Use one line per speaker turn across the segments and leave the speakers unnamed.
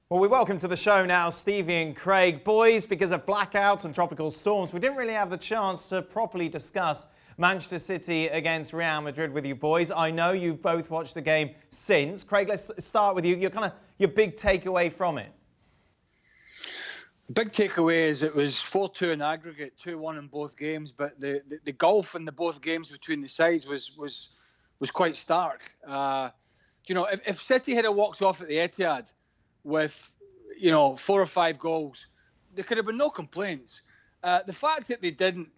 Well, we welcome to the show now Stevie and Craig. Boys, because of blackouts and tropical storms, we didn't really have the chance to properly discuss Manchester City against Real Madrid with you boys. I know you've both watched the game since. Craig, let's start with you. Your big takeaway from it.
The big takeaway is it was 4-2 in aggregate, 2-1 in both games, but the gulf in the both games between the sides was quite stark. If City had walked off at the Etihad with, 4 or 5 goals, there could have been no complaints. The fact that they didn't,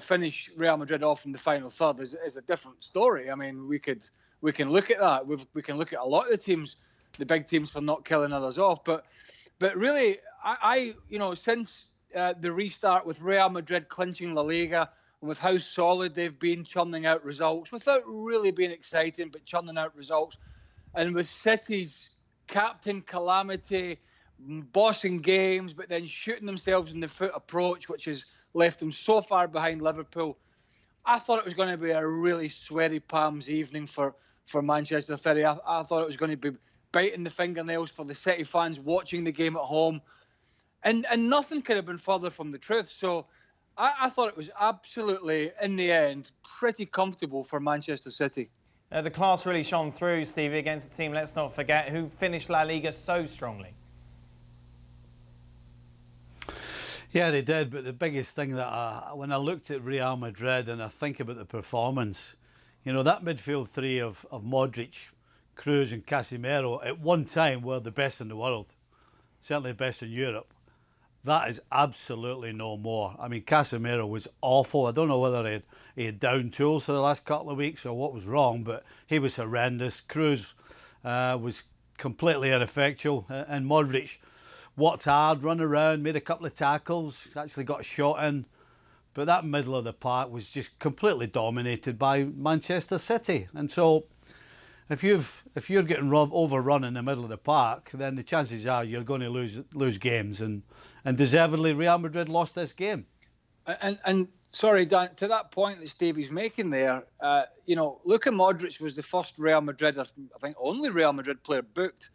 finish Real Madrid off in the final third is a different story. I mean, we can look at that. We can look at a lot of the teams, the big teams, for not killing others off. But really, I since the restart with Real Madrid clinching La Liga and with how solid they've been churning out results without really being exciting, but churning out results, and with City's captain calamity, bossing games, but then shooting themselves in the foot approach, which has left them so far behind Liverpool. I thought it was going to be a really sweaty palms evening for Manchester City. I thought it was going to be biting the fingernails for the City fans watching the game at home. And nothing could have been further from the truth. So I thought it was absolutely, in the end, pretty comfortable for Manchester City.
The class really shone through, Stevie, against the team, let's not forget, who finished La Liga so strongly.
Yeah, they did, but the biggest thing that when I looked at Real Madrid and I think about the performance, that midfield three of Modric, Kroos and Casemiro at one time were the best in the world, certainly the best in Europe. That is absolutely no more. I mean, Casemiro was awful. I don't know whether he had down tools for the last couple of weeks or what was wrong, but he was horrendous. Kroos was completely ineffectual, and Modric worked hard, run around, made a couple of tackles, actually got a shot in. But that middle of the park was just completely dominated by Manchester City. And so if you're getting overrun in the middle of the park, then the chances are you're going to lose games. And deservedly, Real Madrid lost this game.
And sorry, Dan, to that point that Stevie's making there, Luka Modric was the first Real Madrid, I think only Real Madrid player booked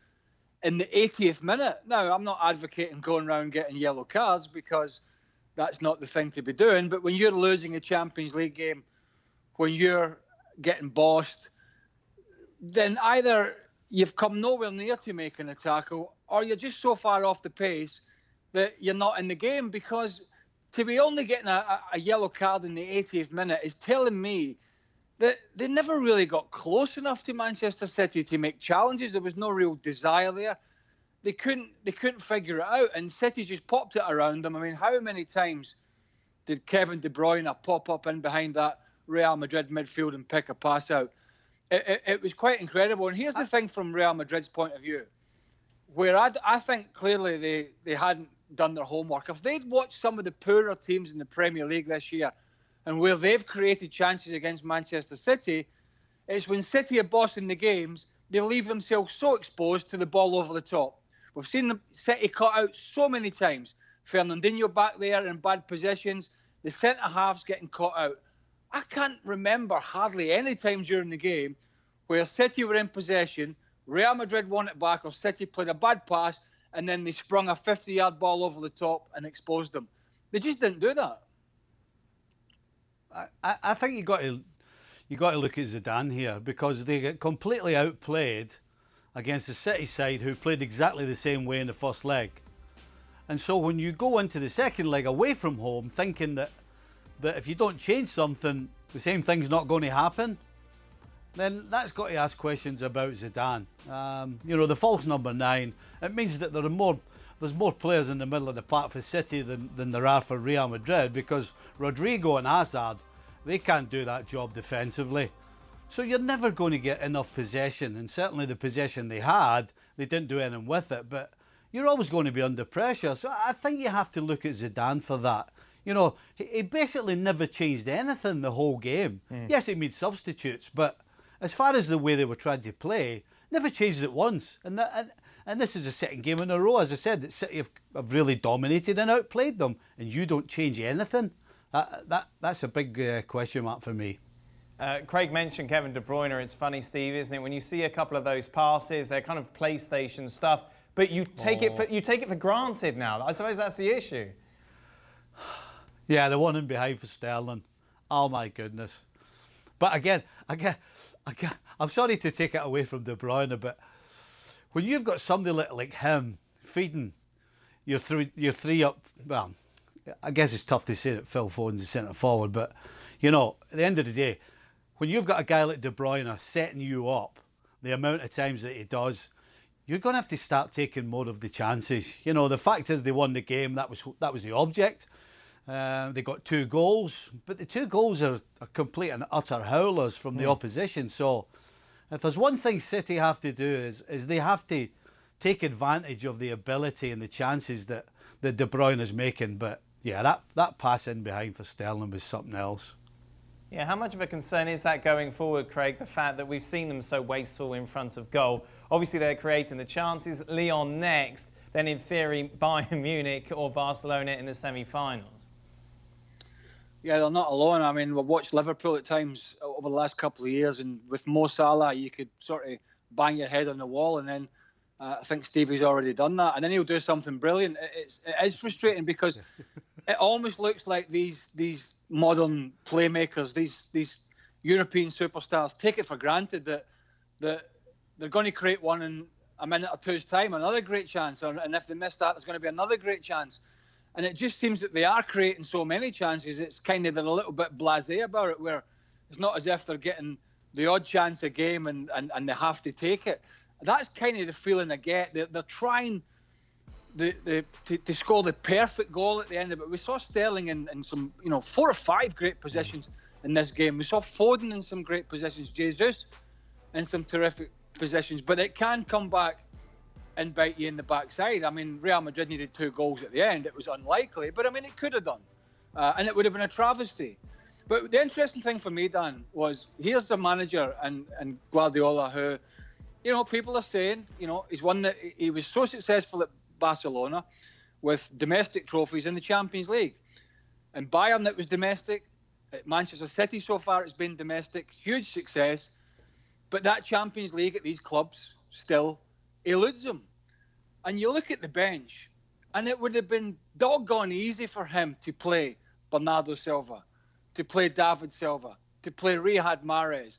in the 80th minute. Now, I'm not advocating going around getting yellow cards because that's not the thing to be doing. But when you're losing a Champions League game, when you're getting bossed, then either you've come nowhere near to making a tackle or you're just so far off the pace that you're not in the game. Because to be only getting a yellow card in the 80th minute is telling me that they never really got close enough to Manchester City to make challenges. There was no real desire there. They couldn't figure it out, and City just popped it around them. I mean, how many times did Kevin De Bruyne pop up in behind that Real Madrid midfield and pick a pass out? It was quite incredible. And here's the thing from Real Madrid's point of view, where I think clearly they hadn't done their homework. If they'd watched some of the poorer teams in the Premier League this year and where they've created chances against Manchester City, it's when City are bossing the games, they leave themselves so exposed to the ball over the top. We've seen the City cut out so many times. Fernandinho back there in bad positions, the centre-halves getting caught out. I can't remember hardly any time during the game where City were in possession, Real Madrid won it back, or City played a bad pass, and then they sprung a 50-yard ball over the top and exposed them. They just didn't do that.
I think you got to look at Zidane here, because they get completely outplayed against the City side who played exactly the same way in the first leg. And so when you go into the second leg away from home thinking that if you don't change something, the same thing's not going to happen, then that's got to ask questions about Zidane. The false number 9, it means that there's more players in the middle of the park for City than there are for Real Madrid, because Rodrigo and Hazard, they can't do that job defensively. So you're never going to get enough possession, and certainly the possession they had, they didn't do anything with it, but you're always going to be under pressure. So I think you have to look at Zidane for that. He basically never changed anything the whole game. Yes, he made substitutes, but as far as the way they were trying to play, never changed it once. And this is the second game in a row, as I said, that City have really dominated and outplayed them, and you don't change anything. That's a big question mark for me.
Craig mentioned Kevin De Bruyne. It's funny, Steve, isn't it? When you see a couple of those passes, they're kind of PlayStation stuff. but you take it for granted now. I suppose that's the issue.
Yeah, the one in behind for Sterling. Oh my goodness. But again, I'm sorry to take it away from De Bruyne, but when you've got somebody like him feeding your three up, well, I guess it's tough to say that Phil Foden's the centre forward, but you know, at the end of the day, when you've got a guy like De Bruyne setting you up the amount of times that he does, you're going to have to start taking more of the chances. You know, the fact is they won the game. That was the object. They got 2 goals, but the 2 goals are complete and utter howlers from the opposition. So if there's one thing City have to do is they have to take advantage of the ability and the chances that De Bruyne is making. But yeah, that pass in behind for Sterling was something else.
Yeah, how much of a concern is that going forward, Craig, the fact that we've seen them so wasteful in front of goal? Obviously, they're creating the chances. Lyon next, then in theory, Bayern Munich or Barcelona in the semi-finals.
Yeah, they're not alone. I mean, we've watched Liverpool at times over the last couple of years, and with Mo Salah, you could sort of bang your head on the wall, and then I think Stevie's already done that, and then he'll do something brilliant. It is frustrating because it almost looks like these modern playmakers, these European superstars, take it for granted that they're going to create one in a minute or two's time, another great chance, and if they miss that, there's going to be another great chance. And it just seems that they are creating so many chances, it's kind of they're a little bit blasé about it, where it's not as if they're getting the odd chance a game and they have to take it. That's kind of the feeling I get. They're trying to score the perfect goal at the end of it. We saw Sterling in some, 4 or 5 great positions in this game. We saw Foden in some great positions, Jesus in some terrific positions, but it can come back and bite you in the backside. I mean, Real Madrid needed 2 goals at the end. It was unlikely, but I mean, it could have done. And it would have been a travesty. But the interesting thing for me, Dan, was here's the manager and Guardiola who, people are saying, he's one that he was so successful at Barcelona with domestic trophies in the Champions League. And Bayern, it was domestic. At Manchester City so far, it's been domestic. Huge success. But that Champions League at these clubs still eludes him. And you look at the bench, and it would have been doggone easy for him to play Bernardo Silva, to play David Silva, to play Riyad Mahrez.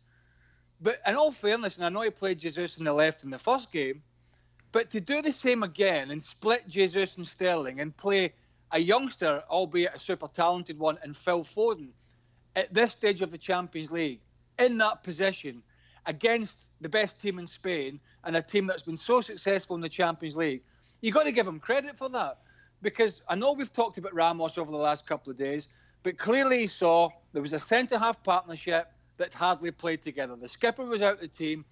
But in all fairness, and I know he played Jesus in the left in the first game, but to do the same again and split Jesus and Sterling and play a youngster, albeit a super talented one, and Phil Foden at this stage of the Champions League in that position against the best team in Spain and a team that's been so successful in the Champions League, you've got to give him credit for that. Because I know we've talked about Ramos over the last couple of days, but clearly he saw there was a centre-half partnership that hardly played together. The skipper was out of the team.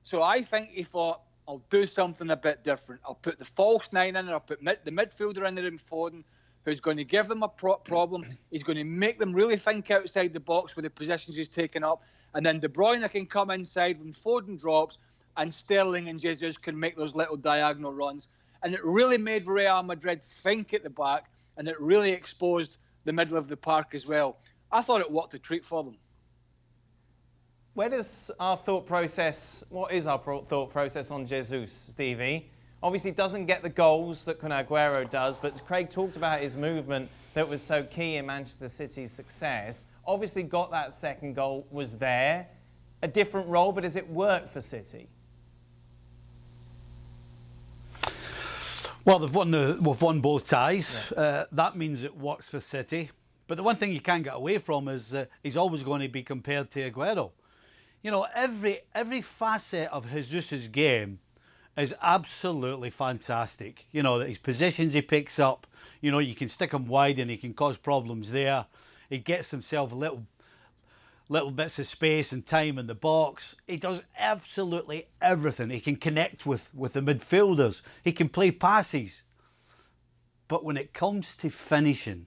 So I think he thought, I'll do something a bit different. I'll put the false 9 in, and I'll put the midfielder in there in Foden, who's going to give them a problem. He's going to make them really think outside the box with the positions he's taken up. And then De Bruyne can come inside when Foden drops, and Sterling and Jesus can make those little diagonal runs. And it really made Real Madrid think at the back, and it really exposed the middle of the park as well. I thought it worked a treat for them.
What is our thought process on Jesus, Stevie? Obviously doesn't get the goals that Kun Aguero does, but Craig talked about his movement that was so key in Manchester City's success. Obviously got that second goal, was there. A different role, but does it work for City?
Well, we've won both ties. Yeah. That means it works for City. But the one thing you can't get away from is he's always going to be compared to Aguero. Every facet of Jesus' game is absolutely fantastic. His positions he picks up, you can stick him wide and he can cause problems there. He gets himself little bits of space and time in the box. He does absolutely everything. He can connect with the midfielders. He can play passes. But when it comes to finishing,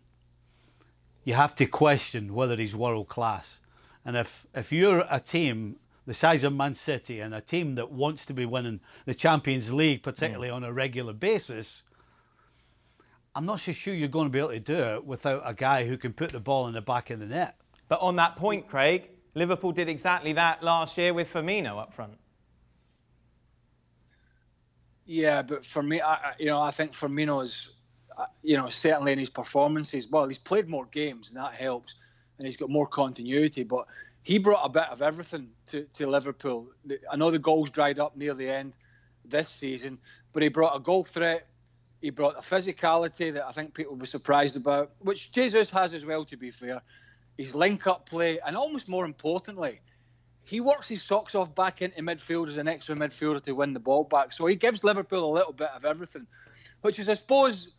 you have to question whether he's world class. And if you're a team the size of Man City and a team that wants to be winning the Champions League, particularly on a regular basis, I'm not so sure you're going to be able to do it without a guy who can put the ball in the back of the net.
But on that point, Craig, Liverpool did exactly that last year with Firmino up front.
Yeah, but for me, I think Firmino's, certainly in his performances, well, he's played more games and that helps, and he's got more continuity. But he brought a bit of everything to Liverpool. I know the goals dried up near the end this season, but he brought a goal threat. He brought a physicality that I think people were surprised about, which Jesus has as well, to be fair. His link-up play, and almost more importantly, he works his socks off back into midfield as an extra midfielder to win the ball back. So he gives Liverpool a little bit of everything, which is, I suppose,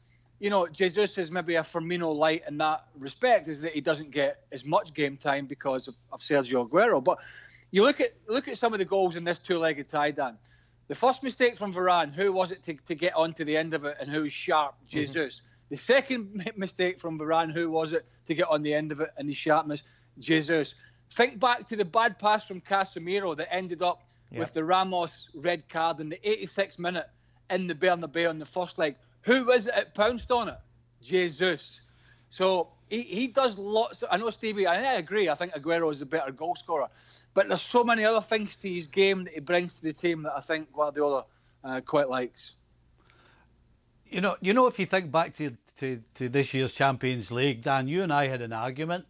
Jesus is maybe a Firmino light in that respect, is that he doesn't get as much game time because of Sergio Aguero. But you look at some of the goals in this two-legged tie, Dan. The first mistake from Varane, who was it to get onto the end of it, and who was sharp? Jesus. Mm-hmm. The second mistake from Varane, who was it to get on the end of it and the sharpness? Jesus. Think back to the bad pass from Casemiro that ended up with the Ramos red card in the 86th minute in the Bernabeu on the first leg. Who was it that pounced on it? Jesus. So he does lots. I know, Stevie, and I agree, I think Aguero is a better goal scorer. But there's so many other things to his game that he brings to the team that I think Guardiola quite likes.
You know, if you think back to this year's Champions League, Dan, you and I had an argument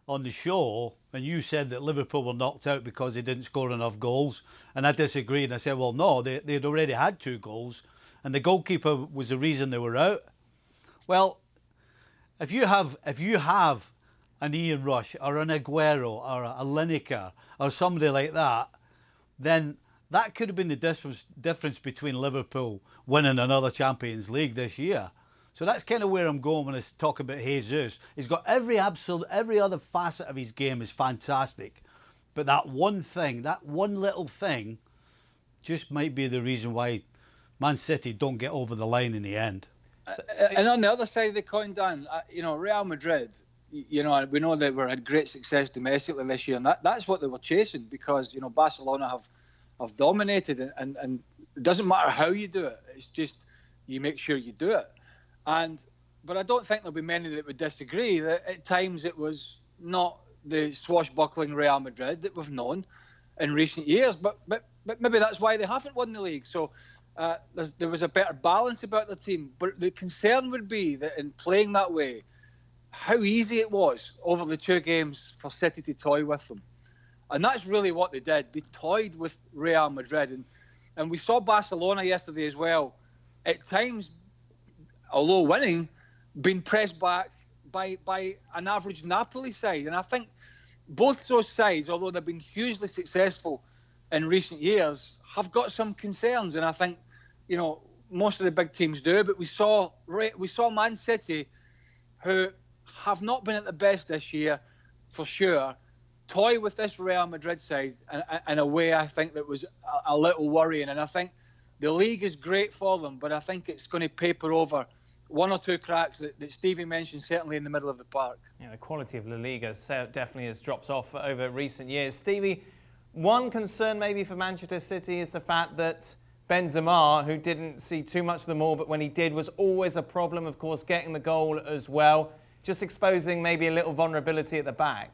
on the show, and you said that Liverpool were knocked out because they didn't score enough goals, and I disagreed. I said, well, no, they'd already had 2 goals, and the goalkeeper was the reason they were out. Well, if you have an Ian Rush or an Aguero or a Lineker or somebody like that, then that could have been the difference between Liverpool winning another Champions League this year. So that's kind of where I'm going when I talk about Jesus. He's got every other facet of his game is fantastic. But that one thing, that one little thing, just might be the reason why Man City don't get over the line in the end.
And on the other side of the coin, Dan, Real Madrid, we know they had great success domestically this year, and that's what they were chasing, because, Barcelona have dominated, and it doesn't matter how you do it. It's just you make sure you do it. But I don't think there'll be many that would disagree that at times it was not the swashbuckling Real Madrid that we've known in recent years. But maybe that's why they haven't won the league. So there was a better balance about the team. But the concern would be that in playing that way, how easy it was over the 2 games for City to toy with them. And that's really what they did. They toyed with Real Madrid. And we saw Barcelona yesterday as well. At times, although winning, being pressed back by an average Napoli side. And I think both those sides, although they've been hugely successful in recent years, have got some concerns. And I think, most of the big teams do. But we saw Man City, who have not been at the best this year, for sure, toy with this Real Madrid side in a way I think that was a little worrying. And I think the league is great for them, but I think it's going to paper over 1 or 2 cracks that Stevie mentioned, certainly in the middle of the park.
Yeah, the quality of La Liga definitely has dropped off over recent years. Stevie, one concern maybe for Manchester City is the fact that Benzema, who didn't see too much of them all, but when he did, was always a problem, of course, getting the goal as well, just exposing maybe a little vulnerability at the back.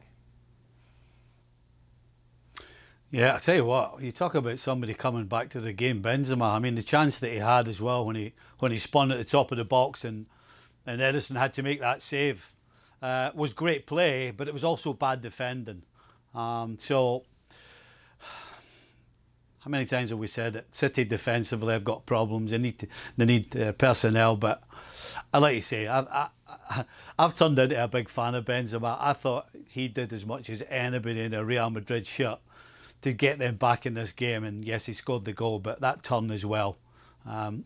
Yeah, I tell you what, you talk about somebody coming back to the game, Benzema. I mean, the chance that he had as well when he spun at the top of the box and Edison had to make that save was great play, but it was also bad defending. So, how many times have we said it? City defensively have got problems. They need personnel, but I like you say, I've turned into a big fan of Benzema. I thought he did as much as anybody in a Real Madrid shirt to get them back in this game, and yes, he scored the goal, but that turn as well.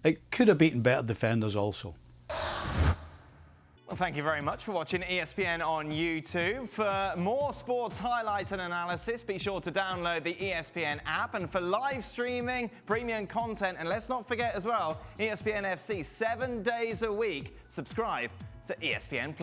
It could have beaten better defenders also.
Well, thank you very much for watching ESPN on YouTube. For more sports highlights and analysis, be sure to download the ESPN app. And for live streaming, premium content, and let's not forget as well, ESPN FC 7 days a week. Subscribe to ESPN+.